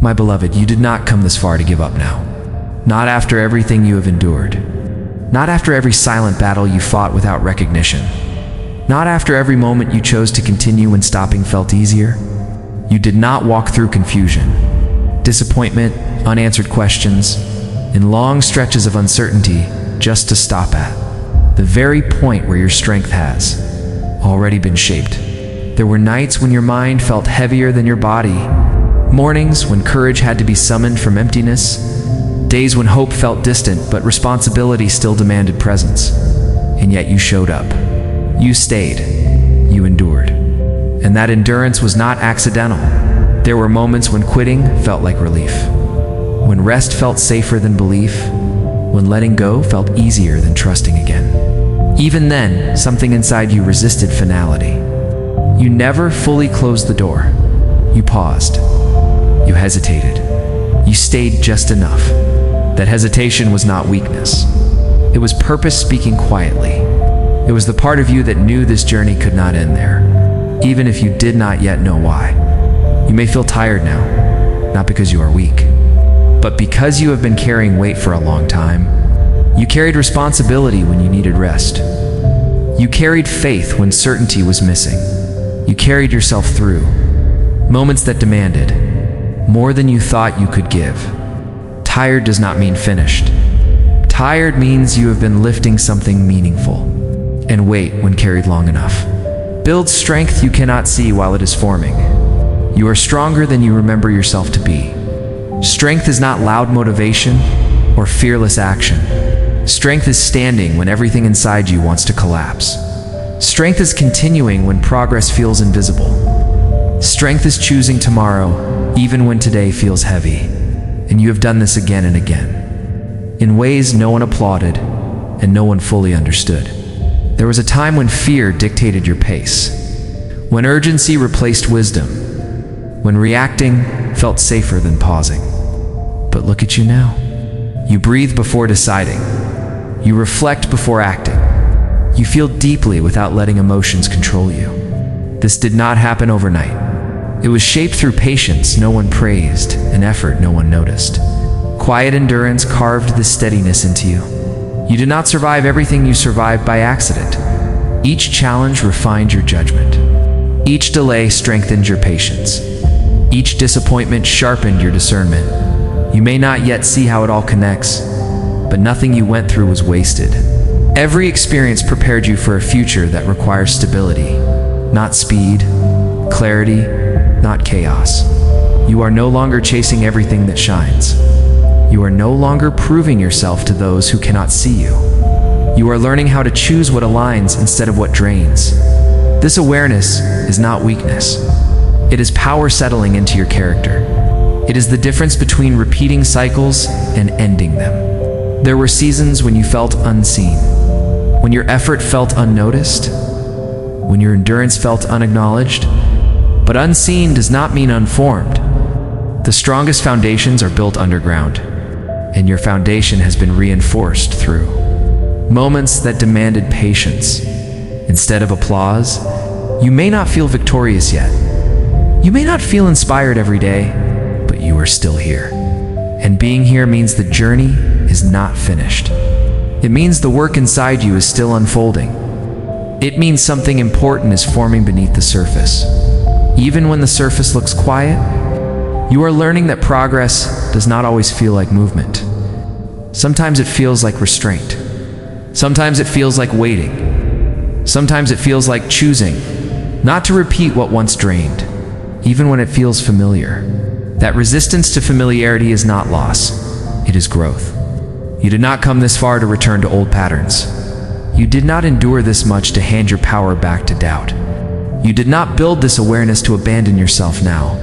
My beloved, you did not come this far to give up now. Not after everything you have endured. Not after every silent battle you fought without recognition. Not after every moment you chose to continue when stopping felt easier. You did not walk through confusion, disappointment, unanswered questions, and long stretches of uncertainty just to stop at the very point where your strength has already been shaped. There were nights when your mind felt heavier than your body, mornings when courage had to be summoned from emptiness, days when hope felt distant but responsibility still demanded presence. And yet you showed up. You stayed. You endured. And that endurance was not accidental. There were moments when quitting felt like relief, when rest felt safer than belief, when letting go felt easier than trusting again. Even then, something inside you resisted finality. You never fully closed the door. You paused. You hesitated. You stayed just enough. That hesitation was not weakness. It was purpose speaking quietly. It was the part of you that knew this journey could not end there, even if you did not yet know why. You may feel tired now, not because you are weak, but because you have been carrying weight for a long time. You carried responsibility when you needed rest. You carried faith when certainty was missing. You carried yourself through moments that demanded more than you thought you could give. Tired does not mean finished. Tired means you have been lifting something meaningful. And wait when carried long enough. Build strength you cannot see while it is forming. You are stronger than you remember yourself to be. Strength is not loud motivation or fearless action. Strength is standing when everything inside you wants to collapse. Strength is continuing when progress feels invisible. Strength is choosing tomorrow, even when today feels heavy. And you have done this again and again, in ways no one applauded and no one fully understood. There was a time when fear dictated your pace, when urgency replaced wisdom, when reacting felt safer than pausing. But look at you now. You breathe before deciding. You reflect before acting. You feel deeply without letting emotions control you. This did not happen overnight. It was shaped through patience no one praised and effort no one noticed. Quiet endurance carved this steadiness into you. You did not survive everything you survived by accident. Each challenge refined your judgment. Each delay strengthened your patience. Each disappointment sharpened your discernment. You may not yet see how it all connects, but nothing you went through was wasted. Every experience prepared you for a future that requires stability, not speed, clarity, not chaos. You are no longer chasing everything that shines. You are no longer proving yourself to those who cannot see you. You are learning how to choose what aligns instead of what drains. This awareness is not weakness. It is power settling into your character. It is the difference between repeating cycles and ending them. There were seasons when you felt unseen, when your effort felt unnoticed, when your endurance felt unacknowledged. But unseen does not mean unformed. The strongest foundations are built underground, and your foundation has been reinforced through moments that demanded patience. Instead of applause, you may not feel victorious yet. You may not feel inspired every day, but you are still here. And being here means the journey is not finished. It means the work inside you is still unfolding. It means something important is forming beneath the surface. Even when the surface looks quiet, you are learning that progress does not always feel like movement. Sometimes it feels like restraint. Sometimes it feels like waiting. Sometimes it feels like choosing not to repeat what once drained, even when it feels familiar. That resistance to familiarity is not loss, it is growth. You did not come this far to return to old patterns. You did not endure this much to hand your power back to doubt. You did not build this awareness to abandon yourself now.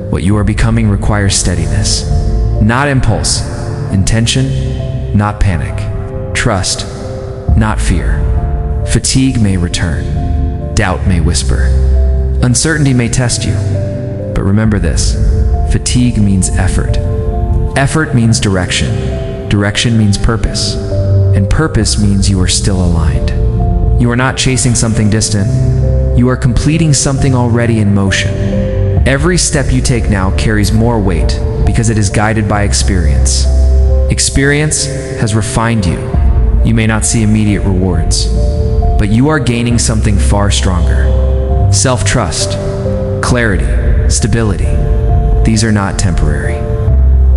What you are becoming requires steadiness, not impulse, intention, not panic, trust, not fear. Fatigue may return, doubt may whisper, uncertainty may test you. But remember this, fatigue means effort. Effort means direction. Direction means purpose. And purpose means you are still aligned. You are not chasing something distant. You are completing something already in motion. Every step you take now carries more weight, because it is guided by experience. Experience has refined you. You may not see immediate rewards, but you are gaining something far stronger. Self-trust, clarity, stability. These are not temporary.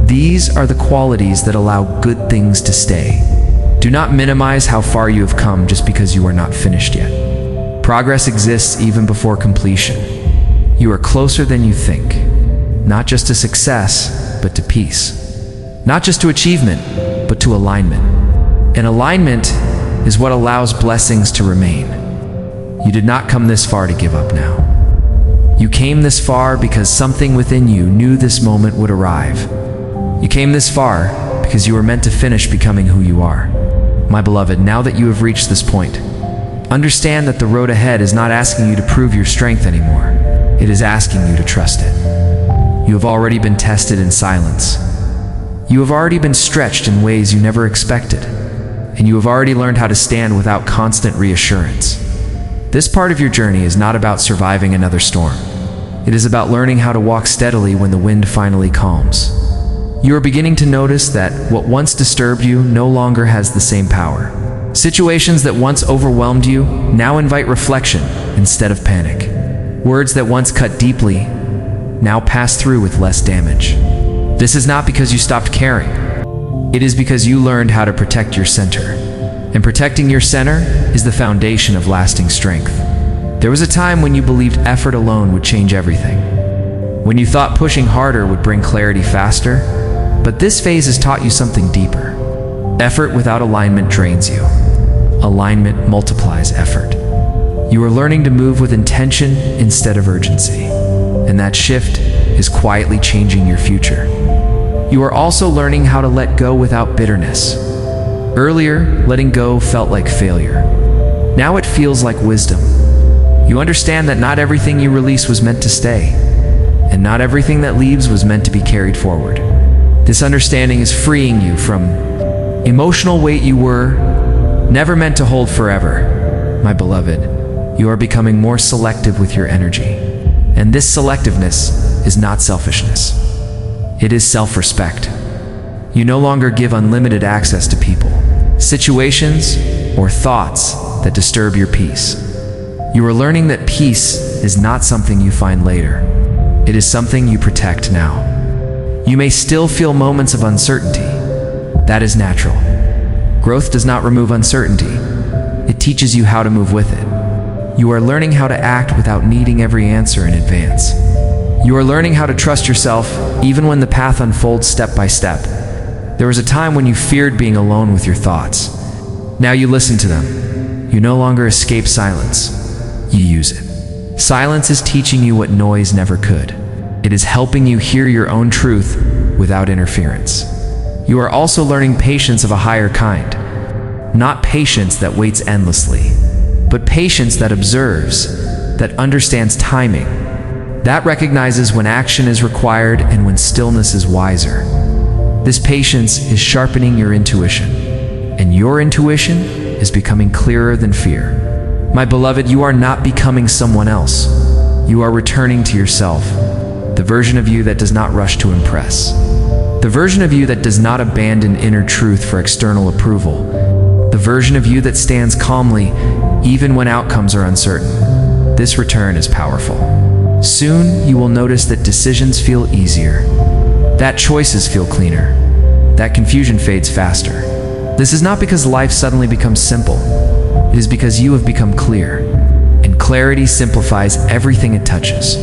These are the qualities that allow good things to stay. Do not minimize how far you have come just because you are not finished yet. Progress exists even before completion. You are closer than you think, not just to success, but to peace. Not just to achievement, but to alignment. And alignment is what allows blessings to remain. You did not come this far to give up now. You came this far because something within you knew this moment would arrive. You came this far because you were meant to finish becoming who you are. My beloved, now that you have reached this point, understand that the road ahead is not asking you to prove your strength anymore. It is asking you to trust it. You have already been tested in silence. You have already been stretched in ways you never expected. And you have already learned how to stand without constant reassurance. This part of your journey is not about surviving another storm. It is about learning how to walk steadily when the wind finally calms. You are beginning to notice that what once disturbed you no longer has the same power. Situations that once overwhelmed you now invite reflection instead of panic. Words that once cut deeply now pass through with less damage. This is not because you stopped caring. It is because you learned how to protect your center. And protecting your center is the foundation of lasting strength. There was a time when you believed effort alone would change everything. When you thought pushing harder would bring clarity faster. But this phase has taught you something deeper. Effort without alignment drains you. Alignment multiplies effort. You are learning to move with intention instead of urgency. And that shift is quietly changing your future. You are also learning how to let go without bitterness. Earlier, letting go felt like failure. Now it feels like wisdom. You understand that not everything you release was meant to stay, and not everything that leaves was meant to be carried forward. This understanding is freeing you from emotional weight you were never meant to hold forever. My beloved, you are becoming more selective with your energy. And this selectiveness is not selfishness. It is self-respect. You no longer give unlimited access to people, situations, or thoughts that disturb your peace. You are learning that peace is not something you find later. It is something you protect now. You may still feel moments of uncertainty. That is natural. Growth does not remove uncertainty. It teaches you how to move with it. You are learning how to act without needing every answer in advance. You are learning how to trust yourself even when the path unfolds step by step. There was a time when you feared being alone with your thoughts. Now you listen to them. You no longer escape silence. You use it. Silence is teaching you what noise never could. It is helping you hear your own truth without interference. You are also learning patience of a higher kind. Not patience that waits endlessly, but patience that observes, that understands timing, that recognizes when action is required and when stillness is wiser. This patience is sharpening your intuition, and your intuition is becoming clearer than fear. My beloved, you are not becoming someone else. You are returning to yourself, the version of you that does not rush to impress, the version of you that does not abandon inner truth for external approval, the version of you that stands calmly even when outcomes are uncertain. This return is powerful. Soon you will notice that decisions feel easier, that choices feel cleaner, that confusion fades faster. This is not because life suddenly becomes simple. It is because you have become clear, and clarity simplifies everything it touches.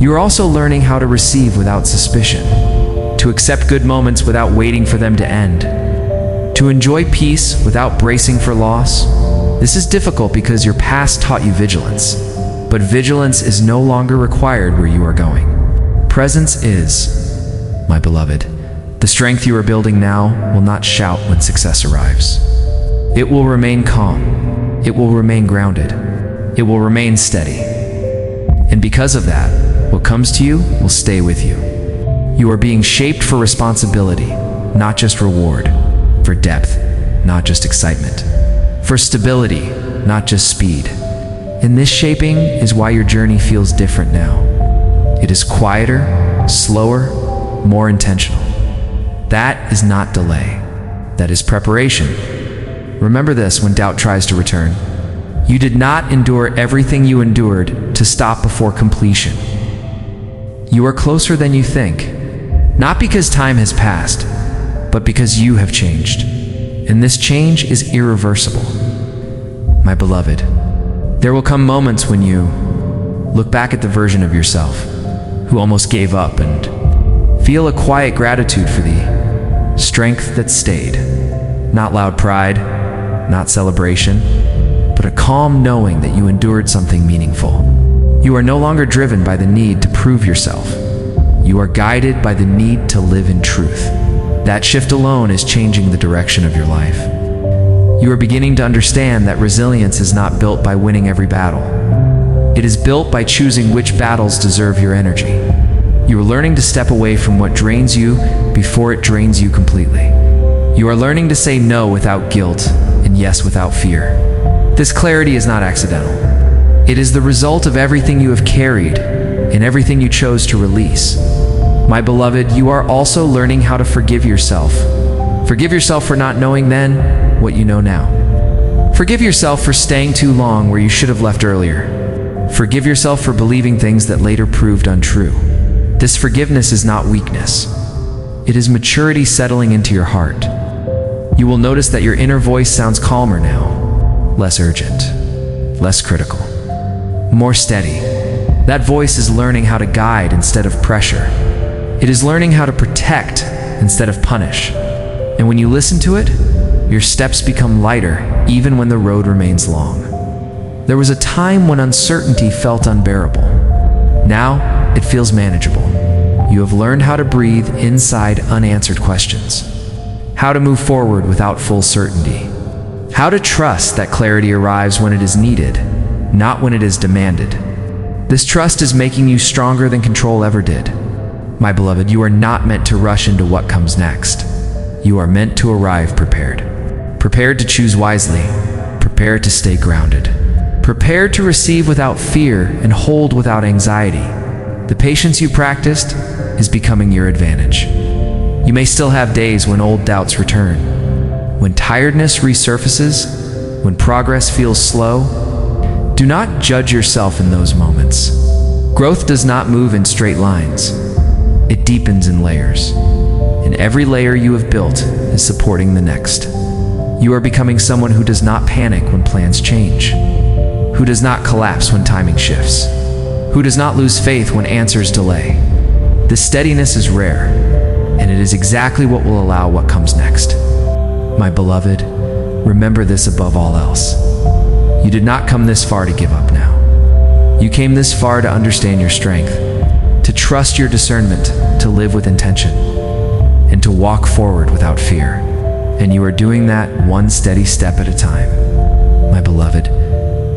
You are also learning how to receive without suspicion, to accept good moments without waiting for them to end, to enjoy peace without bracing for loss. This is difficult because your past taught you vigilance, but vigilance is no longer required where you are going. Presence is, my beloved. The strength you are building now will not shout when success arrives. It will remain calm. It will remain grounded. It will remain steady. And because of that, what comes to you will stay with you. You are being shaped for responsibility, not just reward, for depth, not just excitement, for stability, not just speed. And this shaping is why your journey feels different now. It is quieter, slower, more intentional. That is not delay. That is preparation. Remember this when doubt tries to return. You did not endure everything you endured to stop before completion. You are closer than you think, not because time has passed, but because you have changed. And this change is irreversible. My beloved, there will come moments when you look back at the version of yourself who almost gave up and feel a quiet gratitude for the strength that stayed. Not loud pride, not celebration, but a calm knowing that you endured something meaningful. You are no longer driven by the need to prove yourself. You are guided by the need to live in truth. That shift alone is changing the direction of your life. You are beginning to understand that resilience is not built by winning every battle. It is built by choosing which battles deserve your energy. You are learning to step away from what drains you before it drains you completely. You are learning to say no without guilt and yes without fear. This clarity is not accidental. It is the result of everything you have carried and everything you chose to release. My beloved, you are also learning how to forgive yourself. Forgive yourself for not knowing then what you know now. Forgive yourself for staying too long where you should have left earlier. Forgive yourself for believing things that later proved untrue. This forgiveness is not weakness. It is maturity settling into your heart. You will notice that your inner voice sounds calmer now, less urgent, less critical, more steady. That voice is learning how to guide instead of pressure. It is learning how to protect instead of punish. And when you listen to it, your steps become lighter even when the road remains long. There was a time when uncertainty felt unbearable. Now it feels manageable. You have learned how to breathe inside unanswered questions, how to move forward without full certainty, how to trust that clarity arrives when it is needed, not when it is demanded. This trust is making you stronger than control ever did. My beloved, you are not meant to rush into what comes next. You are meant to arrive prepared. Prepared to choose wisely. Prepared to stay grounded. Prepared to receive without fear and hold without anxiety. The patience you practiced is becoming your advantage. You may still have days when old doubts return, when tiredness resurfaces, when progress feels slow. Do not judge yourself in those moments. Growth does not move in straight lines. It deepens in layers. And every layer you have built is supporting the next. You are becoming someone who does not panic when plans change, who does not collapse when timing shifts, who does not lose faith when answers delay. This steadiness is rare, and it is exactly what will allow what comes next. My beloved, remember this above all else. You did not come this far to give up now. You came this far to understand your strength, to trust your discernment, to live with intention, and to walk forward without fear. And you are doing that one steady step at a time. My beloved,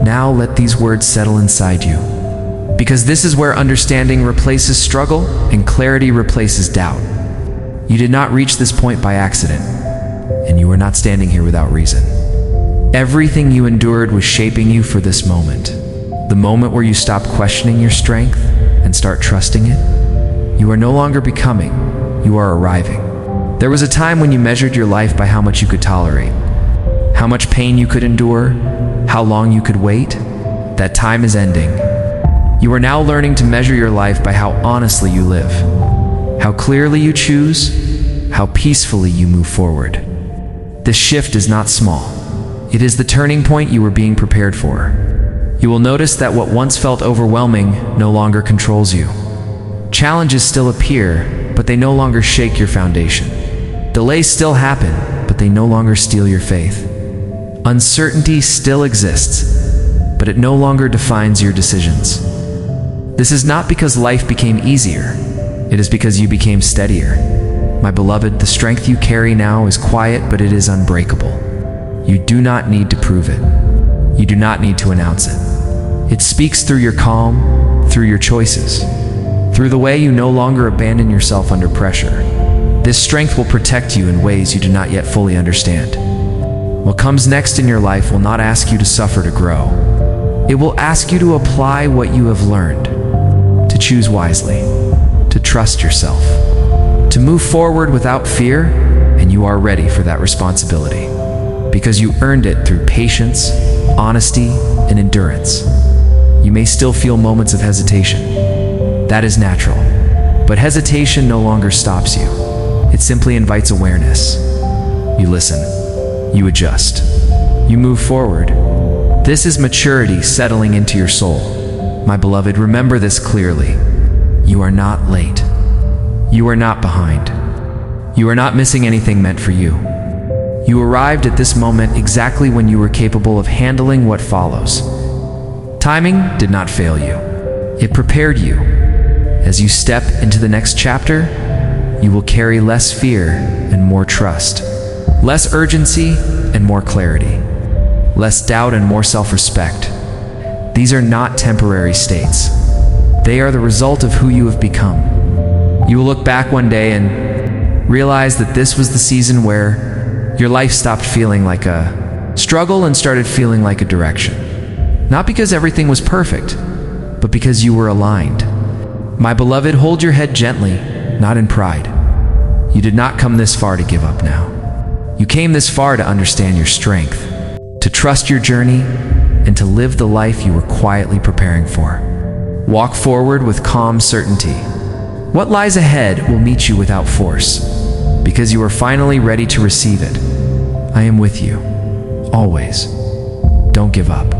now let these words settle inside you, because this is where understanding replaces struggle and clarity replaces doubt. You did not reach this point by accident, and you are not standing here without reason. Everything you endured was shaping you for this moment. The moment where you stop questioning your strength and start trusting it. You are no longer becoming, you are arriving. There was a time when you measured your life by how much you could tolerate, how much pain you could endure, how long you could wait. That time is ending. You are now learning to measure your life by how honestly you live, how clearly you choose, how peacefully you move forward. This shift is not small. It is the turning point you were being prepared for. You will notice that what once felt overwhelming no longer controls you. Challenges still appear, but they no longer shake your foundation. Delays still happen, but they no longer steal your faith. Uncertainty still exists, but it no longer defines your decisions. This is not because life became easier. It is because you became steadier. My beloved, the strength you carry now is quiet, but it is unbreakable. You do not need to prove it. You do not need to announce it. It speaks through your calm, through your choices, through the way you no longer abandon yourself under pressure. This strength will protect you in ways you do not yet fully understand. What comes next in your life will not ask you to suffer to grow. It will ask you to apply what you have learned, to choose wisely, to trust yourself. to move forward without fear, and you are ready for that responsibility. Because you earned it through patience, honesty, and endurance. You may still feel moments of hesitation. That is natural. But hesitation no longer stops you. It simply invites awareness. You listen. You adjust. You move forward. This is maturity settling into your soul. My beloved, remember this clearly. You are not late. You are not behind. You are not missing anything meant for you. You arrived at this moment exactly when you were capable of handling what follows. Timing did not fail you. It prepared you. As you step into the next chapter, you will carry less fear and more trust, less urgency and more clarity, less doubt and more self-respect. These are not temporary states. They are the result of who you have become. You will look back one day and realize that this was the season where your life stopped feeling like a struggle and started feeling like a direction. Not because everything was perfect, but because you were aligned. My beloved, hold your head gently, not in pride. You did not come this far to give up now. You came this far to understand your strength, to trust your journey, and to live the life you were quietly preparing for. Walk forward with calm certainty. What lies ahead will meet you without force, because you are finally ready to receive it. I am with you, always. Don't give up.